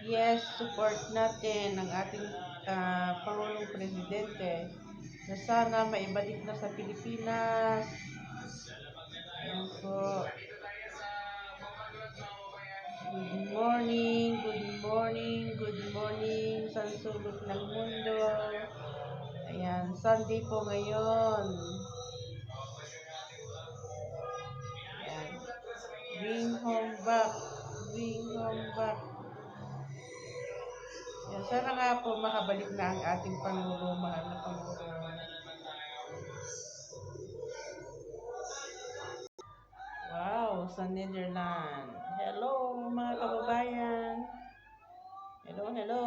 yes, support natin ang ating Pangulong Presidente na sana maibalik na sa Pilipinas. Ayan po. Good morning, good morning, good morning sa sulok ng mundo. Ayan, Sunday po ngayon. Ayan. Bring home back. Bring home back. Ayan, sana nga po makabalik na ang ating Pangulo, mahal na Pangulo. Wow, sa Netherlands. Hello mga kababayan. Hello, hello.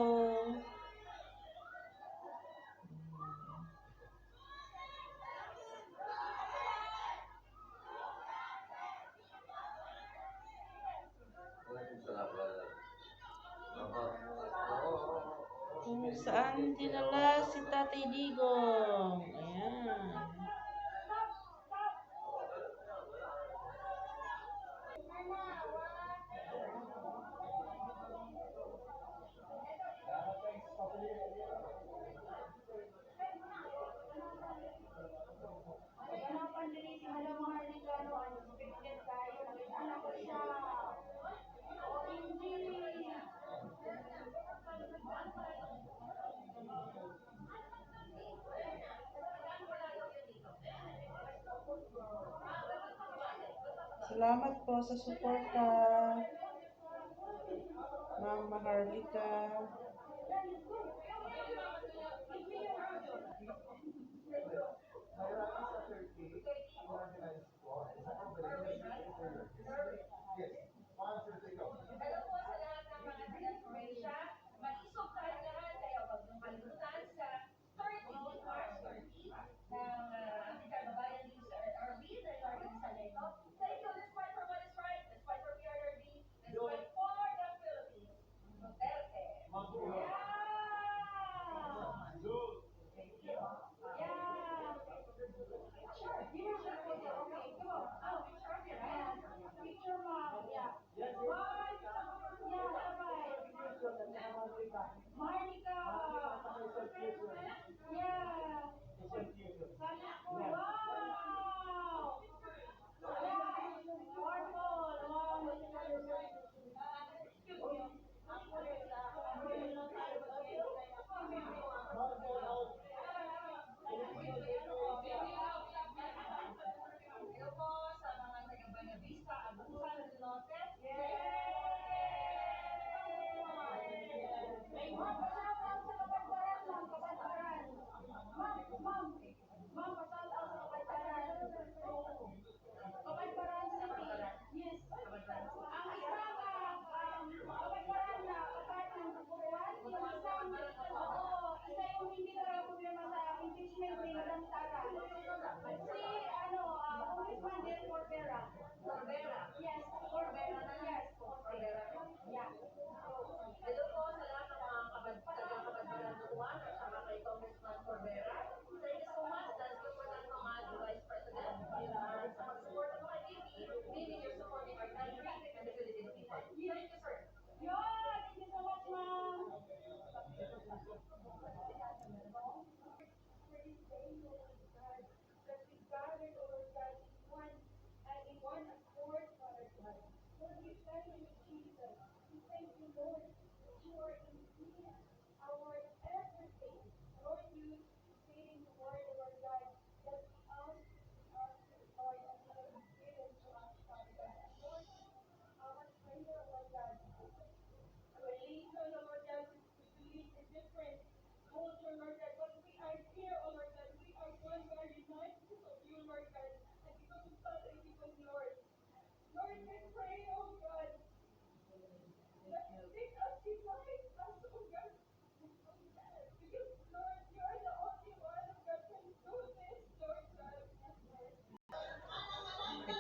Kung saan dinala si Tatay Digong. Ayan. Salamat po sa suporta, Ma'am Maharlika.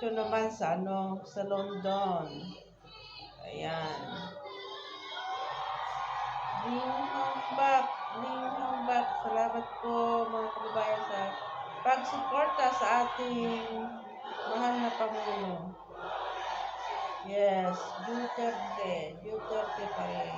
Ito naman sa sa London. Ayan. Bring home back. Bring home back. Salamat po mga kababayan sa pagsuporta sa ating mahal na Pangulo. Yes, Duterte. Duterte pa rin.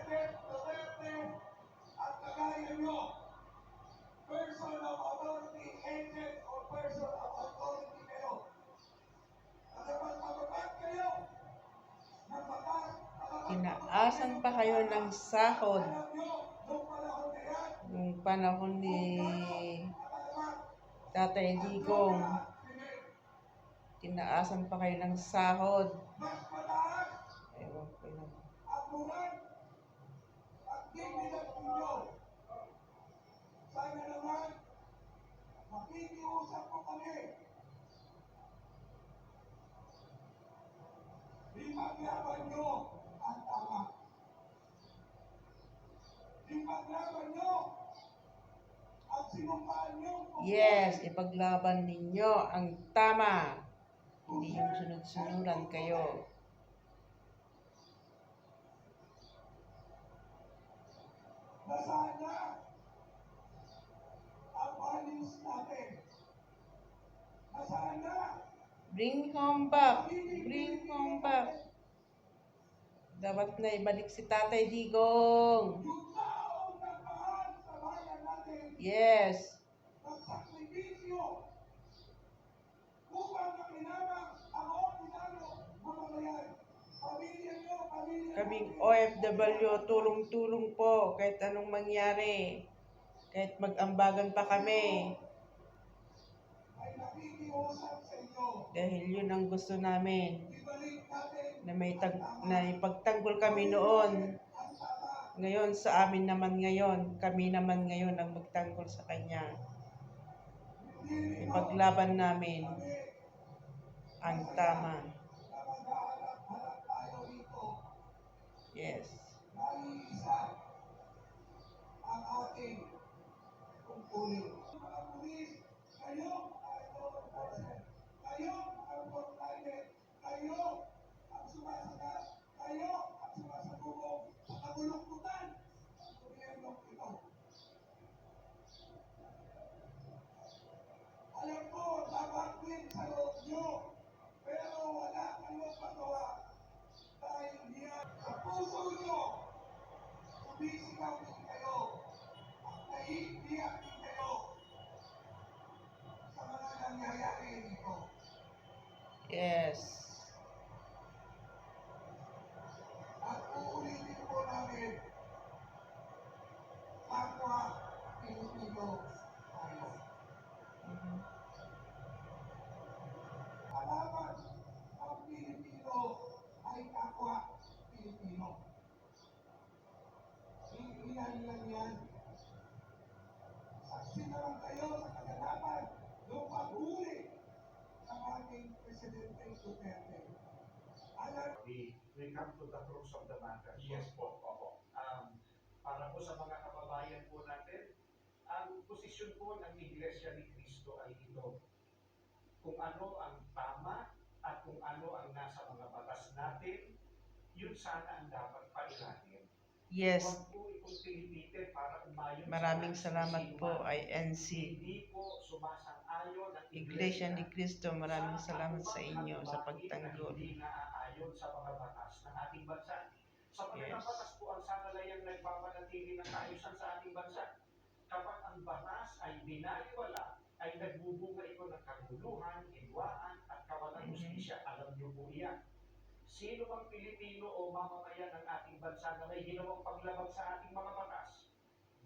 President Duterte at kagaya nyo, person of authority, agent or person of authority kayo. At magpapagpag kayo ng batas, Tinaasan pa kayo ng sahod alam nyo, nung panahon na yan, nung panahon ni Tatay Digong. Tinaasan pa kayo ng sahod. mas mataas Ewan ko lang. ang moral at dignidad ninyo. Sana naman, makikiusap ko kami. Ipaglaban nyo ang tama. Ipaglaban nyo ang sinumpaan nyo. Yes, ipaglaban ninyo ang tama. Hindi yung sunod-sunuran kayo. Nasaan na ang values natin? Nasaan na? Bring home back. Bring home back. Dapat na ibalik si Tatay Digong. Yung taong nagmahal sa bayan natin, Yes. nagsakripisyo upang makinabang ang ordinaryo mamamayan. Pamilya nyo, pamilya Kaming natin, OFW, tulong-tulong po kahit anong mangyari. Kahit mag-ambagan pa kami. ay nakikiusap sa inyo. Dahil yun ang gusto namin. Ibalik natin Na ipagtanggol kami noon. ang tama. Ngayon sa amin naman ngayon. Kami naman ngayon ang magtanggol sa kanya. Ipaglaban namin ang tama. Na maghahanap-hanap tayo rito. Yes. Naiisa ang ating tungkulin. Mga pulis, kayo, mga law enforcement, kayo, mga frontline, kayo ang sumasagat, kayo ang sumasabubong sa kabuluktutan ng gobyernong ito. Alam ko, dapat din sa loob nyo, pero wala kayong magawa dahil diyan sa puso nyo, sumisigaw din kayo at naiiyak din kayo sa mga nangyayari dito. Yes. At uulitin po namin, kapwa Pilipino tayo. Kalaban ang Pilipino ay kapwa Pilipino. Iilan lang yan. Saksi naman kayo sa kaganapan ng paghuli ng ating Presidente Duterte. Alam We come to the crux of the matter. Yes po, opo. Para po sa mga kababayan po natin, ang posisyon po ng Iglesia ni Cristo ay ito. Kung ano ang tama at kung ano ang nasa mga batas natin, yun sana ang dapat pailalim. Yes. Huwag po itong pilipitin para umayon Maraming sa salamat po isipan. INC. Hindi po sumasang-ayon ang Iglesia ni Cristo, maraming salamat sa inyo sa pagtanggol. Hindi naaayon sa mga batas ng ating bansa. Sa Yes. yes. Batas po ang sanalayang nagpapanatili ng kaayusan sa ating bansa. Kapag ang batas ay binaliwala, ay nagbubunga ito ng kaguluhan, hidwaan, at kawalang hustisya. Alam niyo po iyan. Sino mang Pilipino o mamamayan ng ating bansa na may ginawang paglabag sa ating mga batas,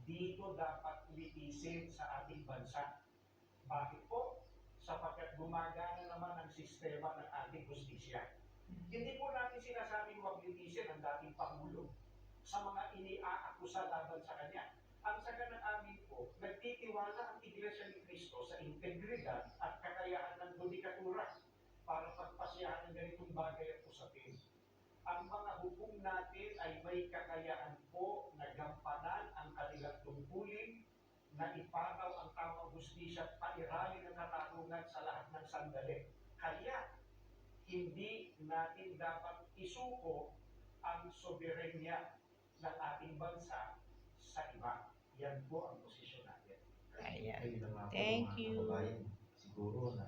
dito dapat litisin sa ating bansa. Bakit po? Sapagkat gumagana naman ang sistema ng ating hustisya. Hindi po natin sinasabing huwag litisin ang dating Pangulo sa mga iniaakusa laban sa kanya. Ang saga ng amin po, nagtitiwala ang Iglesia ni Cristo sa integridad at kakayahan ng judikatura para pagpasyahan ng ganitong bagay at usapin. Ang mga hukom natin ay may kakayahan po na gampanan ang kanilang tungkulin, na ipanaw ang tamang hustisya at pairalin ang katarungan sa lahat ng sandali. Kaya, hindi natin dapat isuko ang soberenya ng ating bansa sa iba. Yan po ang posisyon natin. Ayan. Ayun na nga po, Thank mga you. kababayan. Siguro na